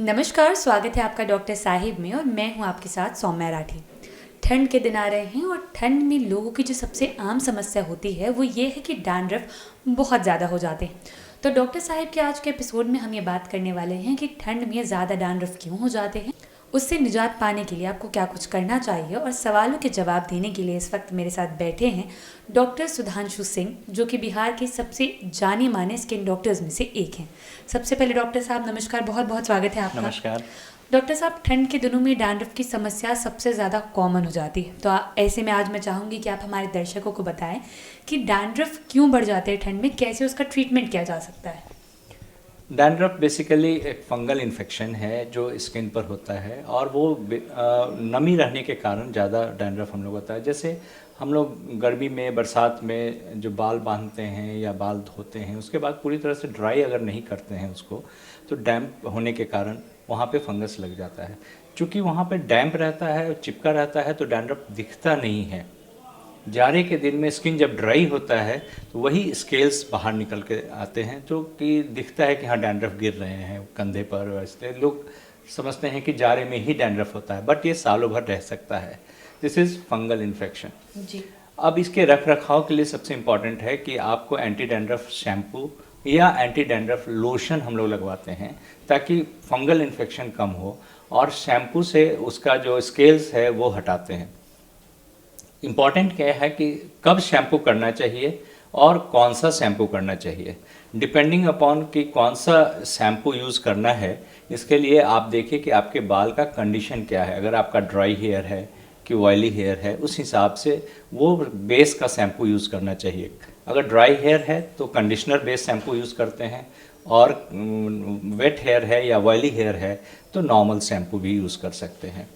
नमस्कार, स्वागत है आपका डॉक्टर साहिब में। और मैं हूं आपके साथ सौम्या राठी। ठंड के दिन आ रहे हैं और ठंड में लोगों की जो सबसे आम समस्या होती है वो ये है कि डैंड्रफ बहुत ज़्यादा हो जाते हैं। तो डॉक्टर साहिब के आज के एपिसोड में हम ये बात करने वाले हैं कि ठंड में ज़्यादा डैंड्रफ क्यों हो जाते हैं, उससे निजात पाने के लिए आपको क्या कुछ करना चाहिए। और सवालों के जवाब देने के लिए इस वक्त मेरे साथ बैठे हैं डॉक्टर सुधांशु सिंह, जो कि बिहार के सबसे जाने माने स्किन डॉक्टर्स में से एक हैं। सबसे पहले डॉक्टर साहब नमस्कार, बहुत बहुत स्वागत है आपका। नमस्कार। डॉक्टर साहब, ठंड के दिनों में डैंड्रफ की समस्या सबसे ज़्यादा कॉमन हो जाती है, तो ऐसे में आज मैं चाहूँगी कि आप हमारे दर्शकों को बताएं कि डैंड्रफ क्यों बढ़ जाते हैं ठंड में, कैसे उसका ट्रीटमेंट किया जा सकता है। डैंड्रफ बेसिकली एक फंगल इन्फेक्शन है जो स्किन पर होता है और वो नमी रहने के कारण ज़्यादा डैंड्रफ हम लोग होता है। जैसे हम लोग गर्मी में बरसात में जो बाल बांधते हैं या बाल धोते हैं उसके बाद पूरी तरह से ड्राई अगर नहीं करते हैं उसको, तो डैम्प होने के कारण वहाँ पे फंगस लग जाता है। चूँकि वहाँ पे डैम्प रहता है और चिपका रहता है तो डैंड्रफ दिखता नहीं है। जाड़े के दिन में स्किन जब ड्राई होता है तो वही स्केल्स बाहर निकल के आते हैं, जो कि दिखता है कि हाँ डैंड्रफ गिर रहे हैं कंधे पर। वैसे लोग समझते हैं कि जाड़े में ही डैंड्रफ होता है, बट ये सालों भर रह सकता है। दिस इज़ फंगल इन्फेक्शन जी। अब इसके रख रखाव के लिए सबसे इम्पॉर्टेंट है कि आपको एंटी डैंड्रफ शैम्पू या एंटी डैंड्रफ लोशन हम लोग लगवाते हैं ताकि फंगल इन्फेक्शन कम हो, और शैम्पू से उसका जो स्केल्स है वो हटाते हैं। इम्पॉर्टेंट क्या है कि कब शैम्पू करना चाहिए और कौन सा शैम्पू करना चाहिए, डिपेंडिंग अपॉन कि कौन सा शैम्पू यूज़ करना है। इसके लिए आप देखिए कि आपके बाल का कंडीशन क्या है। अगर आपका ड्राई हेयर है कि ऑयली हेयर है, उस हिसाब से वो बेस का शैम्पू यूज़ करना चाहिए। अगर ड्राई हेयर है तो कंडीशनर बेस शैम्पू यूज़ करते हैं, और वेट हेयर है या ऑयली हेयर है तो नॉर्मल शैम्पू भी यूज़ कर सकते हैं।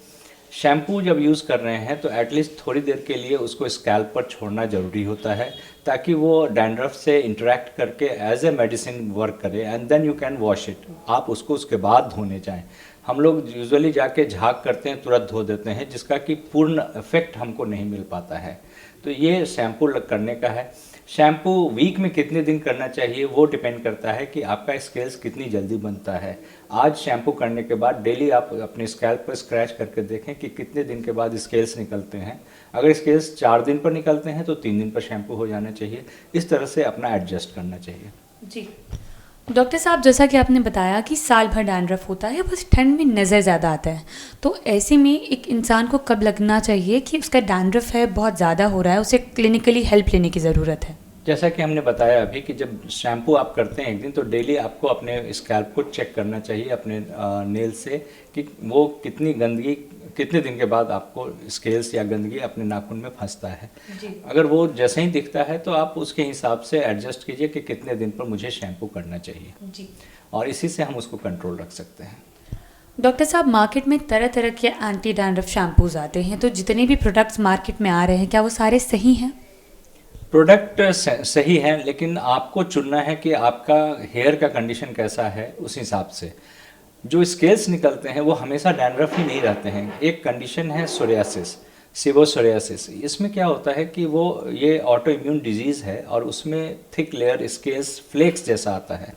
शैम्पू जब यूज़ कर रहे हैं तो एटलीस्ट थोड़ी देर के लिए उसको स्कैल्प पर छोड़ना ज़रूरी होता है ताकि वो डैंड्रफ से इंटरेक्ट करके एज ए मेडिसिन वर्क करे, and then you can wash it. आप उसको उसके बाद धोने जाएं। हम लोग यूजुअली जाके झाग करते हैं, तुरंत धो देते हैं, जिसका कि पूर्ण इफेक्ट हमको नहीं मिल पाता है। तो ये शैम्पू करने का है। शैम्पू वीक में कितने दिन करना चाहिए वो डिपेंड करता है कि आपका स्केल्स कितनी जल्दी बनता है। आज शैम्पू करने के बाद डेली आप अपने स्कैल्प पर स्क्रैच करके देखें कि कितने दिन के बाद स्केल्स निकलते हैं। अगर स्केल्स 4 दिन पर निकलते हैं तो 3 दिन पर शैम्पू हो जाना चाहिए। इस तरह से अपना एडजस्ट करना चाहिए। जी डॉक्टर साहब, जैसा कि आपने बताया कि साल भर डैंड्रफ होता है, बस ठंड में नज़र ज़्यादा आता है, तो ऐसे में एक इंसान को कब लगना चाहिए कि उसका डैंड्रफ है बहुत ज़्यादा हो रहा है, उसे क्लिनिकली हेल्प लेने की ज़रूरत है? जैसा कि हमने बताया अभी कि जब शैम्पू आप करते हैं एक दिन, तो डेली आपको अपने स्कैल्प को चेक करना चाहिए अपने नेल से कि वो कितनी गंदगी कितने दिन के बाद आपको स्केल्स या गंदगी अपने नाखून में फंसता है। जी। अगर वो जैसे ही दिखता है तो आप उसके हिसाब से एडजस्ट कीजिए कि कितने दिन पर मुझे शैम्पू करना चाहिए, जी। और इसी से हम उसको कंट्रोल रख सकते हैं। डॉक्टर साहब, मार्केट में तरह तरह के एंटी डैंड्रफ शैम्पूज आते हैं, तो जितने भी प्रोडक्ट्स मार्केट में आ रहे हैं क्या वो सारे सही हैं? प्रोडक्ट सही है, लेकिन आपको चुनना है कि आपका हेयर का कंडीशन कैसा है। उस हिसाब से जो स्केल्स निकलते हैं वो हमेशा डैंड्रफ ही नहीं रहते हैं। एक कंडीशन है सोरियासिस, सिबोसोरियासिस। इसमें क्या होता है कि वो ये ऑटो इम्यून डिजीज़ है और उसमें थिक लेयर स्केल्स फ्लेक्स जैसा आता है।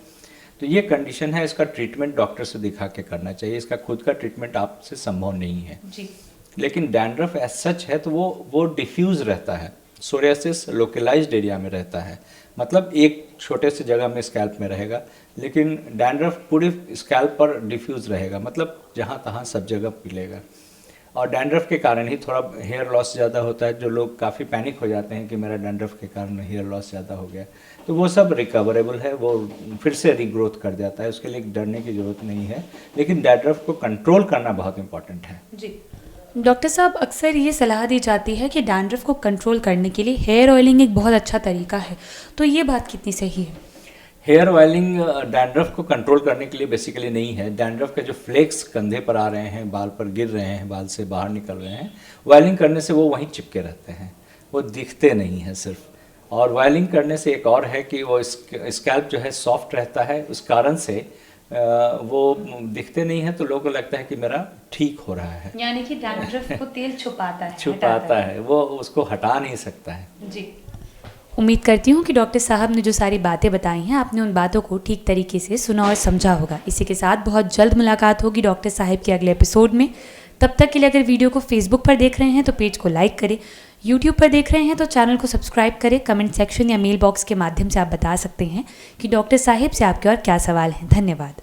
तो ये कंडीशन है, इसका ट्रीटमेंट डॉक्टर से दिखा के करना चाहिए। इसका खुद का ट्रीटमेंट आपसे संभव नहीं है। जी। लेकिन डैंड्रफ एज सच है तो वो डिफ्यूज़ रहता है। सोरियासिस लोकलाइज्ड एरिया में रहता है, मतलब एक छोटे से जगह में स्कैल्प में रहेगा, लेकिन डैंड्रफ पूरे स्कैल्प पर डिफ्यूज़ रहेगा, मतलब जहाँ तहाँ सब जगह पिलेगा। और डैंड्रफ के कारण ही थोड़ा हेयर लॉस ज़्यादा होता है। जो लोग काफ़ी पैनिक हो जाते हैं कि मेरा डैंड्रफ के कारण हेयर लॉस ज़्यादा हो गया, तो वो सब रिकवरेबल है, वो फिर से रीग्रोथ कर जाता है, उसके लिए डरने की ज़रूरत नहीं है। लेकिन डैंड्रफ को कंट्रोल करना बहुत इंपॉर्टेंट है। जी डॉक्टर साहब, अक्सर ये सलाह दी जाती है कि डैंड्रफ को कंट्रोल करने के लिए हेयर ऑयलिंग एक बहुत अच्छा तरीका है, तो ये बात कितनी सही है? हेयर ऑयलिंग डैंड्रफ को कंट्रोल करने के लिए बेसिकली नहीं है। डैंड्रफ के जो फ्लेक्स कंधे पर आ रहे हैं, बाल पर गिर रहे हैं, बाल से बाहर निकल रहे हैं, ऑयलिंग करने से वो वहीं चिपके रहते हैं, वो दिखते नहीं हैं सिर्फ। और ऑयलिंग करने से एक और है कि वो स्कैल्प जो है सॉफ्ट रहता है, उस कारण से वो दिखते नहीं है, तो लोगों को लगता है कि मेरा ठीक हो रहा है। यानी कि डैंड्रफ को तेल छुपाता है, छुपाता है, वो उसको हटा नहीं सकता है। जी। उम्मीद करती हूँ कि डॉक्टर साहब ने जो सारी बातें बताई हैं आपने उन बातों को ठीक तरीके से सुना और समझा होगा। इसी के साथ बहुत जल्द मुलाकात होगी डॉक्टर साहिब के अगले एपिसोड में। तब तक के लिए अगर वीडियो को फेसबुक पर देख रहे हैं तो पेज को लाइक करें, यूट्यूब पर देख रहे हैं तो चैनल को सब्सक्राइब करें। कमेंट सेक्शन या मेल बॉक्स के माध्यम से आप बता सकते हैं कि डॉक्टर साहिब से आपके और क्या सवाल हैं। धन्यवाद।